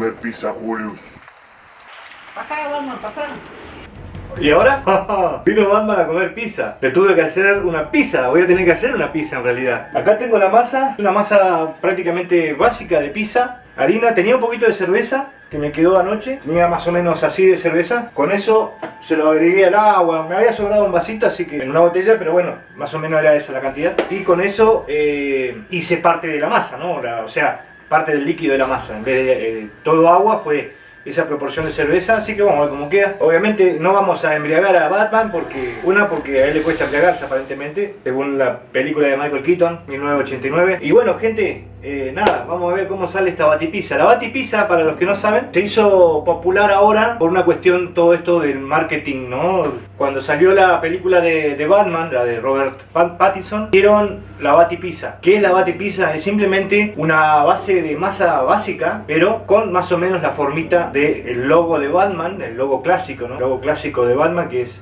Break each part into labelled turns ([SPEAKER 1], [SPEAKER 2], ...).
[SPEAKER 1] comer pizza, Julius.
[SPEAKER 2] Pasá, Batman, pasá.
[SPEAKER 3] ¿Y ahora? Vino Batman a comer pizza. Le tuve que hacer una pizza. Voy a tener que hacer una pizza en realidad. Acá tengo la masa. Una masa prácticamente básica de pizza. Harina. Tenía un poquito de cerveza que me quedó anoche. Tenía más o menos así de cerveza. Con eso se lo agregué al agua. Me había sobrado un vasito, así que en una botella, pero bueno, más o menos era esa la cantidad. Y con eso hice parte de la masa, ¿no? O sea, parte del líquido de la masa. En vez de todo agua fue esa proporción de cerveza, así que vamos a ver cómo queda. Obviamente no vamos a embriagar a Batman porque a él le cuesta embriagarse aparentemente, según la película de Michael Keaton, 1989. Y bueno, gente, nada, vamos a ver cómo sale esta batipizza. La batipizza, para los que no saben, se hizo popular ahora por una cuestión, todo esto del marketing, ¿no? Cuando salió la película de Batman, la de Robert Pattinson, hicieron la batipizza. ¿Qué es la batipizza? Es simplemente una base de masa básica, pero con más o menos la formita del logo de Batman, el logo clásico, ¿no? El logo clásico de Batman, que es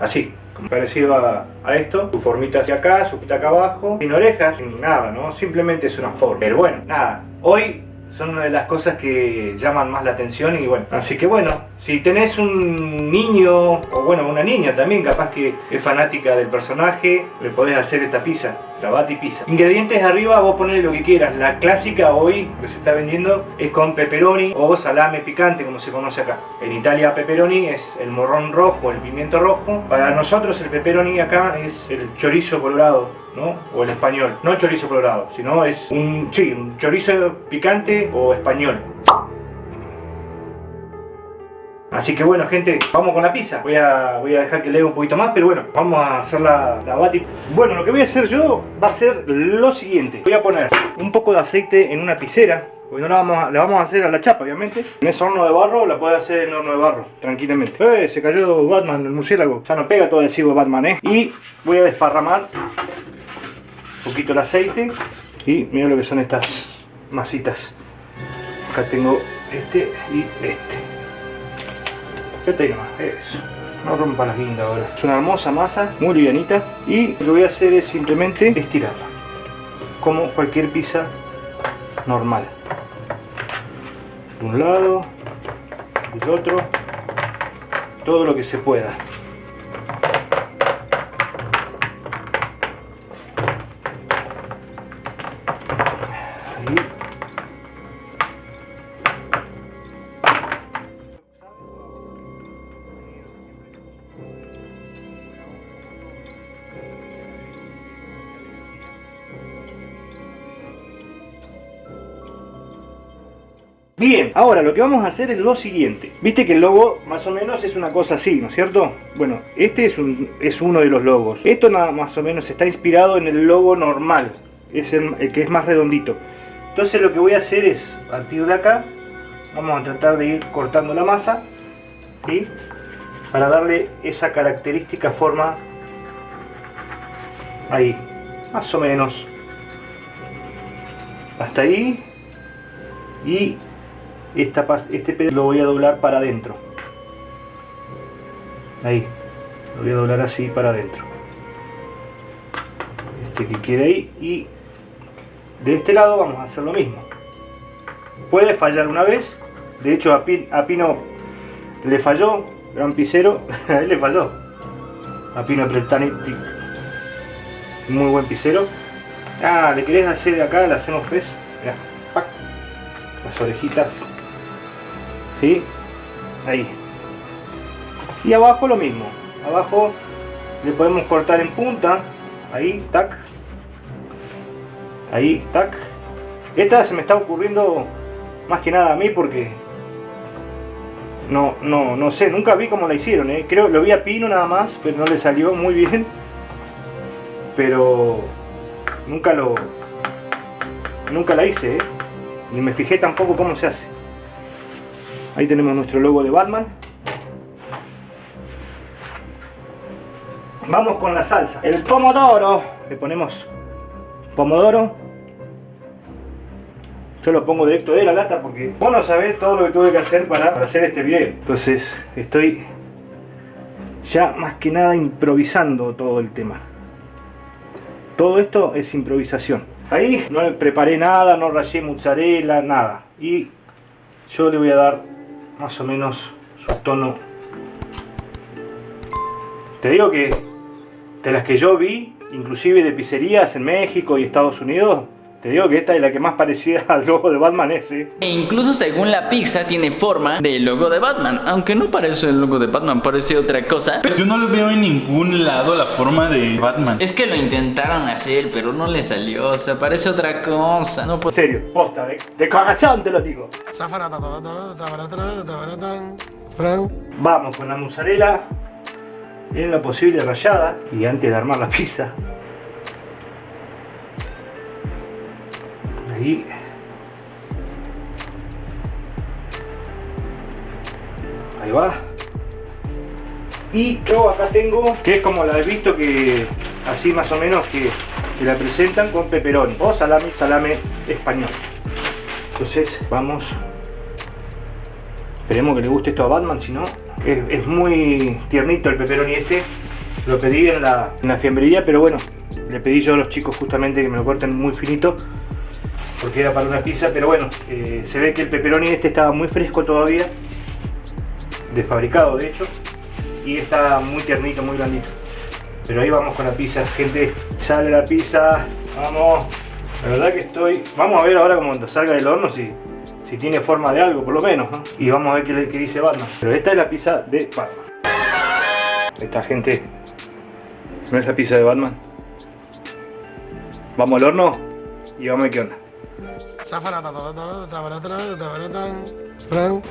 [SPEAKER 3] así, parecido a esto. Su formita hacia acá, su pita acá abajo, sin orejas, sin nada, ¿no? Simplemente es una forma. Pero bueno, nada, hoy son una de las cosas que llaman más la atención y bueno, así que bueno, si tenés un niño o bueno, una niña también capaz que es fanática del personaje, le podés hacer esta pizza, la batipizza. Ingredientes arriba, vos ponés lo que quieras. La clásica hoy que se está vendiendo es con pepperoni o salame picante, como se conoce acá. En Italia pepperoni es el morrón rojo, el pimiento rojo. Para nosotros el pepperoni acá es el chorizo colorado, ¿no? O el español. No chorizo colorado, sino es un chorizo picante o español. Así que bueno, gente, vamos con la pizza. Voy a dejar que lea un poquito más, pero bueno, vamos a hacer la bati. Bueno, lo que voy a hacer yo va a ser lo siguiente. Voy a poner un poco de aceite en una piscera, porque no la vamos a hacer a la chapa, obviamente. En ese horno de barro, la puede hacer en horno de barro, tranquilamente. Se cayó Batman, el murciélago. Ya no pega todo el adhesivo de Batman, Y voy a desparramar un poquito el aceite. Y mira lo que son estas masitas. Acá tengo este y este. Ahí nomás, eso. No rompa las guindas ahora. Es una hermosa masa, muy livianita. Y lo que voy a hacer es simplemente estirarla. Como cualquier pizza normal. De un lado, del otro. Todo lo que se pueda. Bien, ahora lo que vamos a hacer es lo siguiente. Viste que el logo más o menos es una cosa así, ¿no es cierto? Bueno, este es uno de los logos. Esto más o menos está inspirado en el logo normal. Es el que es más redondito. Entonces lo que voy a hacer es, a partir de acá, vamos a tratar de ir cortando la masa, ¿sí? Para darle esa característica forma. Ahí, más o menos. Hasta ahí. Y este pedazo lo voy a doblar para adentro. Ahí, lo voy a doblar así para adentro. Este que quede ahí. Y de este lado vamos a hacer lo mismo. Puede fallar una vez. De hecho a Pino le falló. Gran pizzero. A él le falló. A Pino Prestanetti, muy buen pizzero. Le querés hacer de acá, le hacemos pues. Mirá, ¡pac! Las orejitas. ¿Sí? Ahí. Y abajo lo mismo. Abajo le podemos cortar en punta. Ahí, tac. Ahí, tac. Esta se me está ocurriendo más que nada a mí porque no sé, nunca vi cómo la hicieron, Creo lo vi a Pino nada más, pero no le salió muy bien. Pero nunca la hice, Ni me fijé tampoco cómo se hace. Ahí tenemos nuestro logo de Batman. Vamos con la salsa. El pomodoro. Le ponemos pomodoro. Yo lo pongo directo de la lata porque vos no sabés todo lo que tuve que hacer para hacer este video. Entonces estoy ya más que nada improvisando todo el tema. Todo esto es improvisación. Ahí no preparé nada, no rallé mozzarella, nada. Y yo le voy a dar más o menos su tono. Te digo que de las que yo vi, inclusive de pizzerías en México y Estados Unidos, te digo que esta es la que más parecida al logo de Batman es, ¿eh?
[SPEAKER 1] E incluso según la pizza tiene forma del logo de Batman, aunque no parece el logo de Batman, parece otra cosa.
[SPEAKER 4] Yo no le veo en ningún lado la forma de Batman.
[SPEAKER 1] Es que lo intentaron hacer, pero no le salió, o sea, parece otra cosa. No
[SPEAKER 3] En serio, posta, de corazón te lo digo. Vamos con la mozzarella en lo posible rallada y antes de armar la pizza. Ahí. Ahí va. Y yo acá tengo, que es como la he visto, que así más o menos que la presentan con pepperoni o salame español. Entonces vamos. Esperemos que le guste esto a Batman, si no es muy tiernito el pepperoni este. Lo pedí en la fiambrería, pero bueno, le pedí yo a los chicos justamente que me lo corten muy finito porque era para una pizza, pero bueno, se ve que el pepperoni este estaba muy fresco todavía, de fabricado de hecho, y está muy tiernito, muy blandito. Pero ahí vamos con la pizza, gente. Sale la pizza, vamos. La verdad que estoy... Vamos a ver ahora cuando salga del horno si tiene forma de algo, por lo menos, ¿no? Y vamos a ver qué dice Batman. Pero esta es la pizza de Batman. Esta, gente, no es la pizza de Batman. Vamos al horno y vamos a ver qué onda.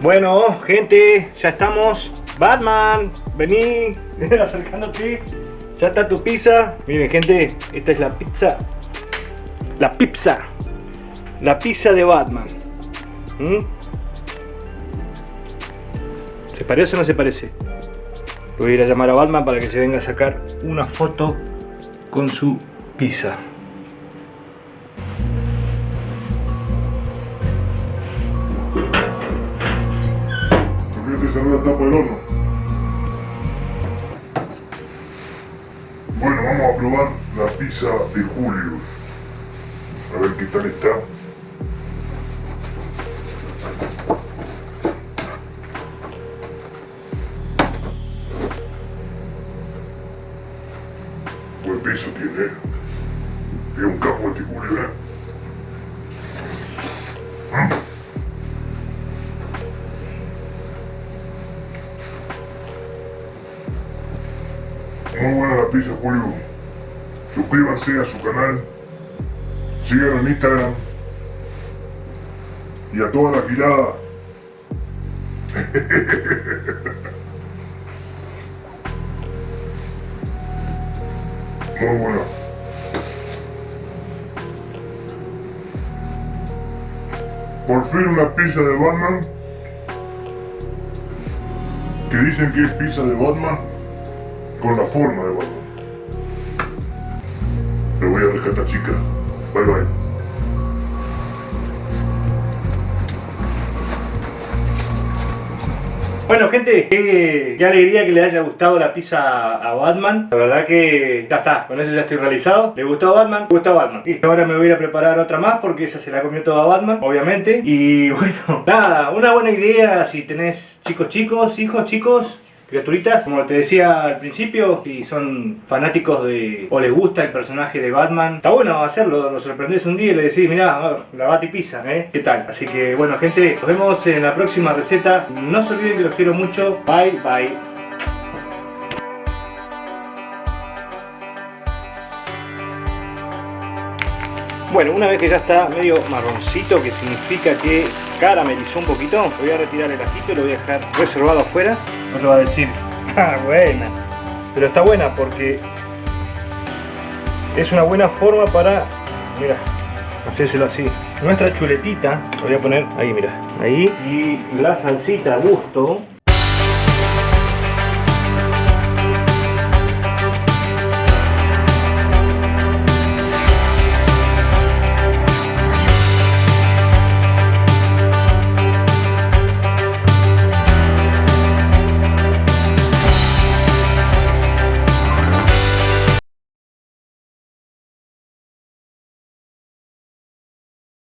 [SPEAKER 3] Bueno, gente, ya estamos. Batman, vení, acercándote. Ya está tu pizza. Miren, gente, esta es la pizza. La pizza. La pizza de Batman. ¿Se parece o no se parece? Voy a ir a llamar a Batman para que se venga a sacar una foto con su pizza.
[SPEAKER 5] Te cerró la tapa del horno. Bueno, vamos a probar la pizza de Julius. A ver qué tal está. Buen piso tiene. Es un capo este Julio, ¿eh? Muy buena la pizza, Julio. Suscríbanse a su canal, síganlo en Instagram y a toda la girada. Muy buena. Por fin una pizza de Batman, que dicen que es pizza de Batman con la forma de Batman. Le voy a rescatar, chica. Bye bye.
[SPEAKER 3] Bueno, gente, qué alegría que le haya gustado la pizza a Batman. La verdad que ya está, con eso ya estoy realizado. ¿Le gustó a Batman? ¿Le gustó a Batman? Y ahora me voy a ir a preparar otra más porque esa se la comió toda Batman, obviamente. Y bueno, nada, una buena idea si tenés hijos chicos, criaturitas, como te decía al principio, si son fanáticos de o les gusta el personaje de Batman, está bueno hacerlo, lo sorprendés un día y le decís, mirá, la Batipizza, ¿qué tal? Así que bueno, gente, nos vemos en la próxima receta. No se olviden que los quiero mucho. Bye, bye. Bueno, una vez que ya está medio marroncito, que significa que caramelizó un poquito, voy a retirar el ajito y lo voy a dejar reservado afuera. No te va a decir, ah, buena. Pero está buena porque es una buena forma para, mira, hacérselo así. Nuestra chuletita, lo voy a poner ahí, mira, ahí. Y la salsita a gusto.